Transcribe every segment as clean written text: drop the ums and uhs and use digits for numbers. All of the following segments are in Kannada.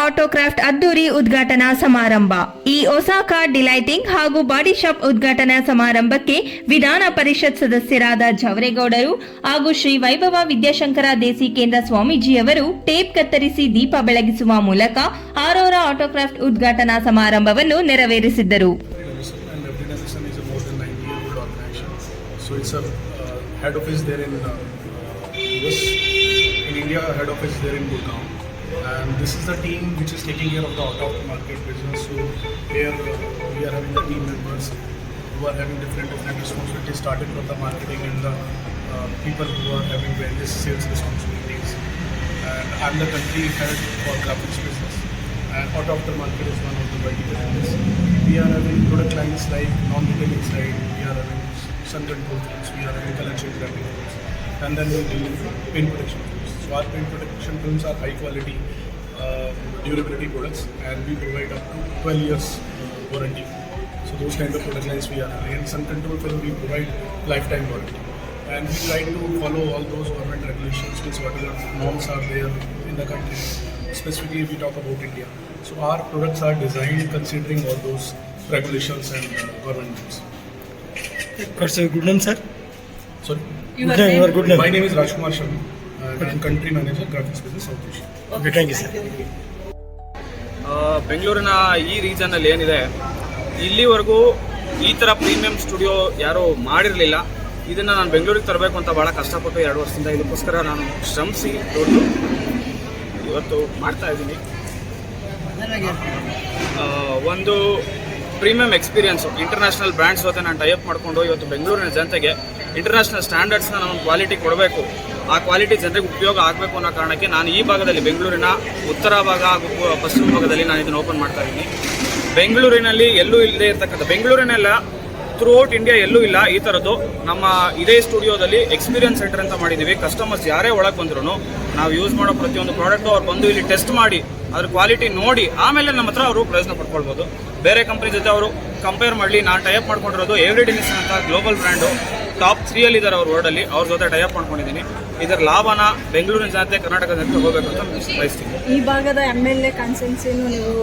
ಆಟೋಕ್ರಾಫ್ಟ್ ಅದ್ದೂರಿ ಉದ್ಘಾಟನಾ ಸಮಾರಂಭ. ಈ ಒಸಾಕಾ ಡಿಲೈಟಿಂಗ್ ಹಾಗೂ ಬಾಡಿ ಶಾಪ್ ಉದ್ಘಾಟನಾ ಸಮಾರಂಭಕ್ಕೆ ವಿಧಾನ ಪರಿಷತ್ ಸದಸ್ಯರಾದ ಜವರೇಗೌಡರು ಹಾಗೂ ಶ್ರೀ ವೈಭವ ವಿದ್ಯಾಶಂಕರ ದೇಸಿಕೇಂದ್ರ ಸ್ವಾಮೀಜಿಯವರು ಟೇಪ್ ಕತ್ತರಿಸಿ ದೀಪ ಬೆಳಗಿಸುವ ಮೂಲಕ ಆರೋರಾ ಆಟೋಕ್ರಾಫ್ಟ್ ಉದ್ಘಾಟನಾ ಸಮಾರಂಭವನ್ನು ನೆರವೇರಿಸಿದ್ದರು. Head office there in US. In India, head office there in Gurgaon. And this is the team which is taking care of the out of market business. So here we are having the team members who are having different responsibilities, starting from the marketing and the people who are having various sales responsibilities. And I'm the country head for graphics business. And out of the market is one of the verticals. We are having product lines like non-retailing side. We are having sun control films, we are having color change wrapping films, and then we do paint protection films. So our paint protection films are high quality durability products, and we provide up to 12 years warranty. So those kind of product lines we are having. And sun control film we provide lifetime warranty. And we try to follow all those government regulations, which whatever norms are there in the country. Specifically we talk about India. So our products are designed considering all those regulations and government norms. What's your good name, sir? Sorry? Your good name. My name is Rajkumar Sharma. I'm country manager, graphics business, South Asia. Okay, thank you, sir. ಬೆಂಗಳೂರಿನ ಈ ರೀಜನಲ್ಲಿ ಏನಿದೆ, ಇಲ್ಲಿವರೆಗೂ ಈ ಥರ ಪ್ರೀಮಿಯಂ ಸ್ಟುಡಿಯೋ ಯಾರೂ ಮಾಡಿರಲಿಲ್ಲ. ಇದನ್ನು ನಾನು ಬೆಂಗಳೂರಿಗೆ ತರಬೇಕು ಅಂತ ಭಾಳ ಕಷ್ಟಪಟ್ಟು 2 ವರ್ಷದಿಂದ ಇದಕ್ಕೋಸ್ಕರ ನಾನು ಶ್ರಮಿಸಿ ದುಡ್ಡು ಇವತ್ತು ಮಾಡ್ತಾ ಇದ್ದೀನಿ. ಒಂದು ಪ್ರೀಮಿಯಂ ಎಕ್ಸ್ಪೀರಿಯನ್ಸು ಇಂಟರ್ನ್ಯಾಷನಲ್ ಬ್ರ್ಯಾಂಡ್ಸ್ ಜೊತೆ ನಾನು ಟೈಅಪ್ ಮಾಡಿಕೊಂಡು ಇವತ್ತು ಬೆಂಗಳೂರಿನ ಜನತೆಗೆ ಇಂಟರ್ನ್ಯಾಷನಲ್ ಸ್ಟ್ಯಾಂಡರ್ಡ್ಸ್ನ ನಾನು ಕ್ವಾಲಿಟಿ ಕೊಡಬೇಕು, ಆ ಕ್ವಾಲಿಟಿ ಜನರಿಗೆ ಉಪಯೋಗ ಆಗಬೇಕು ಅನ್ನೋ ಕಾರಣಕ್ಕೆ ನಾನು ಈ ಭಾಗದಲ್ಲಿ ಬೆಂಗಳೂರಿನ ಉತ್ತರ ಭಾಗ ಹಾಗೂ ಪಶ್ಚಿಮ ಭಾಗದಲ್ಲಿ ನಾನು ಇದನ್ನು ಓಪನ್ ಮಾಡ್ತಾ ಇದ್ದೀನಿ. ಬೆಂಗಳೂರಿನಲ್ಲಿ ಎಲ್ಲೂ ಇಲ್ಲದೆ ಇರತಕ್ಕಂಥ, ಬೆಂಗಳೂರಿನೆಲ್ಲ ಥ್ರೂಔಟ್ ಇಂಡಿಯಾ ಎಲ್ಲೂ ಇಲ್ಲ ಈ ಥರದ್ದು. ನಮ್ಮ ಇದೇ ಸ್ಟುಡಿಯೋದಲ್ಲಿ ಎಕ್ಸ್ಪೀರಿಯನ್ಸ್ ಸೆಂಟರ್ ಅಂತ ಮಾಡಿದ್ದೀವಿ. ಕಸ್ಟಮರ್ಸ್ ಯಾರೇ ಒಳಗೆ ಬಂದ್ರು ನಾವು ಯೂಸ್ ಮಾಡೋ ಪ್ರತಿಯೊಂದು ಪ್ರಾಡಕ್ಟು ಅವ್ರು ಬಂದು ಇಲ್ಲಿ ಟೆಸ್ಟ್ ಮಾಡಿ ಅದ್ರ ಕ್ವಾಲಿಟಿ ನೋಡಿ ಆಮೇಲೆ ನಮ್ಮ ಹತ್ರ ಅವರು ಪ್ರಯೋಜನ ಪಡ್ಕೊಳ್ಬೋದು. ಬೇರೆ ಕಂಪ್ನಿ ಜೊತೆ ಅವರು ಕಂಪೇರ್ ಮಾಡಲಿ. ನಾನು ಟೈಅಪ್ ಮಾಡ್ಕೊಂಡಿರೋದು ಎವ್ರಿ ಡಿನಿಸನ್ ಅಂತ ಗ್ಲೋಬಲ್ ಬ್ರ್ಯಾಂಡು, ಟಾಪ್ 3 ಇದ್ದಾರೆ ಅವ್ರ ವರ್ಲ್ಡಲ್ಲಿ. ಅವ್ರ ಜೊತೆ ಟೈಅಪ್ ಮಾಡ್ಕೊಂಡಿದ್ದೀನಿ. ಇದರ ಲಾಭನ ಬೆಂಗಳೂರಿನ ಜನತೆ, ಕರ್ನಾಟಕದ ಜನತೆ ಹೋಗಬೇಕು ಅಂತ ಬಯಸ್ತೀನಿ. ಈ ಭಾಗದ MLA ಕಾನ್ಸೆನ್ಸಿಯನ್ನು ನೀವು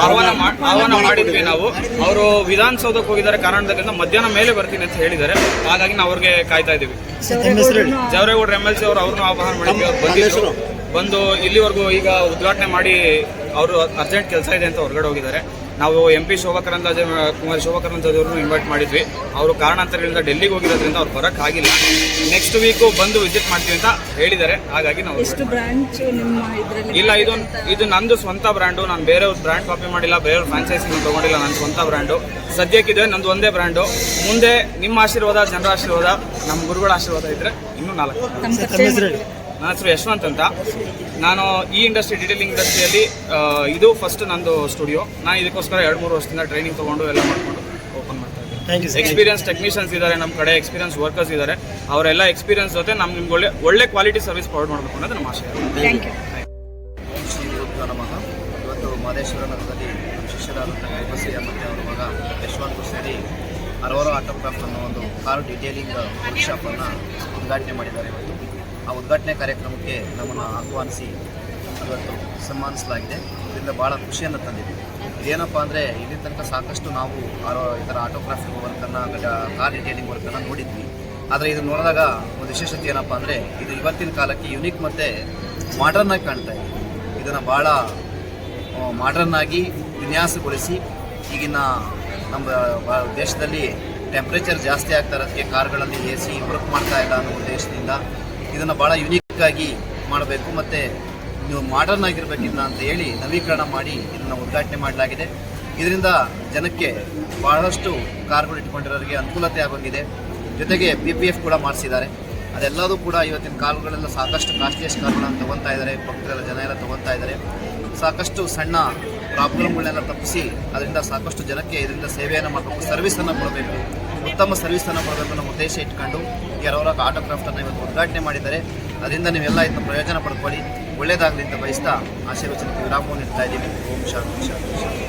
ಆಹ್ವಾನ ಮಾಡಿದ್ವಿ ನಾವು. ಅವರು ವಿಧಾನಸೌಧಕ್ಕೆ ಹೋಗಿದ್ದಾರೆ ಕಾರಣದಿಂದ ಮಧ್ಯಾಹ್ನ ಮೇಲೆ ಬರ್ತೀನಿ ಅಂತ ಹೇಳಿದ್ದಾರೆ. ಹಾಗಾಗಿ ನಾವು ಅವ್ರಿಗೆ ಕಾಯ್ತಾ ಇದ್ದೀವಿ. ಜವರೇಗೌಡರು MLC ಅವರು ಅವ್ರನ್ನೂ ಆಹ್ವಾನ ಮಾಡಿದ್ವಿ. ಅವ್ರು ಬಂದಿದ್ರು, ಬಂದು ಇಲ್ಲಿವರೆಗೂ ಈಗ ಉದ್ಘಾಟನೆ ಮಾಡಿ ಅವರು ಅರ್ಜೆಂಟ್ ಕೆಲಸ ಇದೆ ಅಂತ ಹೊರಗಡೆ ಹೋಗಿದ್ದಾರೆ. ನಾವು MP ಕುಮಾರಿ ಶೋಭಾ ಕರಂದ್ಲಾಜೆ ಅವ್ರನ್ನೂ ಇನ್ವೈಟ್ ಮಾಡಿದ್ವಿ. ಅವರು ಕಾರಣಾಂತರಗಳಿಂದ ಡೆಲ್ಲಿಗೆ ಹೋಗಿರೋದ್ರಿಂದ ಅವ್ರು ಬರೋಕ್ಕಾಗಿಲ್ಲ. ನೆಕ್ಸ್ಟ್ ವೀಕು ಬಂದು ವಿಸಿಟ್ ಮಾಡ್ತೀವಿ ಅಂತ ಹೇಳಿದ್ದಾರೆ. ಹಾಗಾಗಿ ನಾವು ಇಲ್ಲ, ಇದು ನಂದು ಸ್ವಂತ ಬ್ರ್ಯಾಂಡು. ನಾನು ಬೇರೆಯವ್ರ ಬ್ರ್ಯಾಂಡ್ ಕಾಪಿ ಮಾಡಿಲ್ಲ, ಬೇರೆಯವ್ರ ಫ್ರಾಂಚೈಸಿನ ತೊಗೊಂಡಿಲ್ಲ. ನನ್ನ ಸ್ವಂತ ಬ್ರ್ಯಾಂಡು ಸದ್ಯಕ್ಕಿದೆ, ನಂದು ಒಂದೇ ಬ್ರ್ಯಾಂಡು. ಮುಂದೆ ನಿಮ್ಮ ಆಶೀರ್ವಾದ, ಜನರ ಆಶೀರ್ವಾದ, ನಮ್ಮ ಗುರುಗಳ ಆಶೀರ್ವಾದ ಇದ್ದರೆ ಇನ್ನೂ 4. ನನ್ನ ಹೆಸರು ಯಶವಂತ್ ಅಂತ. ನಾನು ಈ ಇಂಡಸ್ಟ್ರಿ, ಡಿಟೇಲಿಂಗ್ ಇಂಡಸ್ಟ್ರಿಯಲ್ಲಿ ಇದು ಫಸ್ಟ್ ನಂದು ಸ್ಟುಡಿಯೋ. ನಾನು ಇದಕ್ಕೋಸ್ಕರ 2-3 ವರ್ಷದಿಂದ ಟ್ರೈನಿಂಗ್ ತೊಗೊಂಡು ಎಲ್ಲ ಮಾಡಿಕೊಂಡು ಓಪನ್ ಮಾಡ್ತಾ ಇದ್ದೀನಿ. ಎಕ್ಸ್ಪೀರಿಯನ್ಸ್ ಟೆಕ್ನಿಷಿಯನ್ಸ್ ಇದ್ದಾರೆ ನಮ್ಮ ಕಡೆ, ಎಕ್ಸ್ಪೀರಿಯನ್ಸ್ ವರ್ಕರ್ಸ್ ಇದ್ದಾರೆ. ಅವರೆಲ್ಲ ಎಕ್ಸ್ಪೀರಿಯನ್ಸ್ ಜೊತೆ ನಿಮ್ಗೆ ಒಳ್ಳೆ ಕ್ವಾಲಿಟಿ ಸರ್ವಿಸ್ ಪ್ರೊವೈಡ್ ಮಾಡಬೇಕು ಅನ್ನೋದು ನಮ್ಮ ಆಶಯ. ಶ್ರೀ ಗುರುಭ್ಯೋ ನಮಃ. ಇವತ್ತು ಮಹದೇಶ್ವರ ನಗರದಲ್ಲಿ ಶಿಷ್ಯರಾದಂಥ ವೈಭವಯ್ಯ ಮತ್ತು ಅವರ ಮಗ ಯಶವಂತ್ ಸೇರಿ ಆರೋರಾ ಆಟೋಕ್ರಾಫ್ಟ್ ಅನ್ನೋ ಒಂದು ಕಾರ್ ಡಿಟೇಲಿಂಗ್ ವರ್ಕ್ಶಾಪನ್ನು ಉದ್ಘಾಟನೆ ಮಾಡಿದ್ದಾರೆ. ಇವತ್ತು ಆ ಉದ್ಘಾಟನೆ ಕಾರ್ಯಕ್ರಮಕ್ಕೆ ನಮ್ಮನ್ನು ಆಹ್ವಾನಿಸಿ ಇವತ್ತು ಸನ್ಮಾನಿಸಲಾಗಿದೆ. ಇದರಿಂದ ಭಾಳ ಖುಷಿಯನ್ನು ತಂದಿದೆ. ಇದೇನಪ್ಪ ಅಂದರೆ ಇಲ್ಲಿ ತನಕ ಸಾಕಷ್ಟು ನಾವು ಈ ಥರ ಆಟೋಕ್ರಾಫ್ಟ್ ವರ್ಕನ್ನು, ಕಾರ್ ಡಿಟೇಲಿಂಗ್ ವರ್ಕನ್ನು ನೋಡಿದ್ವಿ. ಆದರೆ ಇದು ನೋಡಿದಾಗ ಒಂದು ವಿಶೇಷತೆ ಏನಪ್ಪ ಅಂದರೆ ಇದು ಇವತ್ತಿನ ಕಾಲಕ್ಕೆ ಯುನಿಕ್ ಮತ್ತು ಮಾಡ್ರನ್ನಾಗಿ ಕಾಣ್ತಾ ಇದೆ. ಇದನ್ನು ಭಾಳ ಮಾಡ್ರನ್ನಾಗಿ ವಿನ್ಯಾಸಗೊಳಿಸಿ ಈಗಿನ ನಮ್ಮ ದೇಶದಲ್ಲಿ ಟೆಂಪ್ರೇಚರ್ ಜಾಸ್ತಿ ಆಗ್ತಾ ಇರೋದಕ್ಕೆ ಕಾರ್ಗಳಲ್ಲಿ AC ವರ್ಕ್ ಮಾಡ್ತಾ ಇಲ್ಲ ಅನ್ನೋ ಉದ್ದೇಶದಿಂದ ಇದನ್ನು ಭಾಳ ಯುನೀಕಾಗಿ ಮಾಡಬೇಕು ಮತ್ತು ನೀವು ಮಾಡರ್ನ್ ಆಗಿರಬೇಕಿನ್ನ ಅಂತ ಹೇಳಿ ನವೀಕರಣ ಮಾಡಿ ಇದನ್ನು ಉದ್ಘಾಟನೆ ಮಾಡಲಾಗಿದೆ. ಇದರಿಂದ ಜನಕ್ಕೆ ಬಹಳಷ್ಟು ಕಾರ್ಗಳು ಇಟ್ಕೊಂಡಿರೋರಿಗೆ ಅನುಕೂಲತೆ ಆಗೋಗಿದೆ. ಜೊತೆಗೆ PPF ಕೂಡ ಮಾಡಿಸಿದ್ದಾರೆ. ಅದೆಲ್ಲದೂ ಕೂಡ ಇವತ್ತಿನ ಕಾರುಗಳೆಲ್ಲ ಸಾಕಷ್ಟು ಕಾಸ್ಟ್ಲಿಯಸ್ಟ್ ಕಾರುಗಳನ್ನು ತೊಗೊತಾ ಇದ್ದಾರೆ. ಪಕ್ಕದಲ್ಲ ಜನ ಎಲ್ಲ ತೊಗೊತಾ ಇದ್ದಾರೆ. ಸಾಕಷ್ಟು ಸಣ್ಣ ಪ್ರಾಬ್ಲಮ್ಗಳನ್ನೆಲ್ಲ ತಪ್ಪಿಸಿ ಅದರಿಂದ ಸಾಕಷ್ಟು ಜನಕ್ಕೆ ಇದರಿಂದ ಸೇವೆಯನ್ನು ಮಾಡಬೇಕು, ಸರ್ವಿಸನ್ನು ಕೊಡಬೇಕು, ಉತ್ತಮ ಸರ್ವಿಸನ್ನು ಕೊಡಬೇಕು ಅನ್ನೋ ಉದ್ದೇಶ ಇಟ್ಕೊಂಡು ಈ ಆರೋರಾ ಆಟೋಕ್ರಾಫ್ಟನ್ನು ಇವತ್ತು ಉದ್ಘಾಟನೆ ಮಾಡಿದ್ದಾರೆ. ಅದರಿಂದ ನೀವೆಲ್ಲ ಇದನ್ನು ಪ್ರಯೋಜನ ಪಡ್ಕೊಳ್ಳಿ, ಒಳ್ಳೆಯದಾಗಲಿ ಅಂತ ಬಯಸ್ತಾ ಆಶೀರ್ವಚನಕ್ಕೆ ವಿರಾಮವನ್ನು ನೀಡ್ತಾ ಇದ್ದೀವಿ. ಓಂ ಶಾಂತಿ ಶಾಂತಿ ಶಾಂತಿ.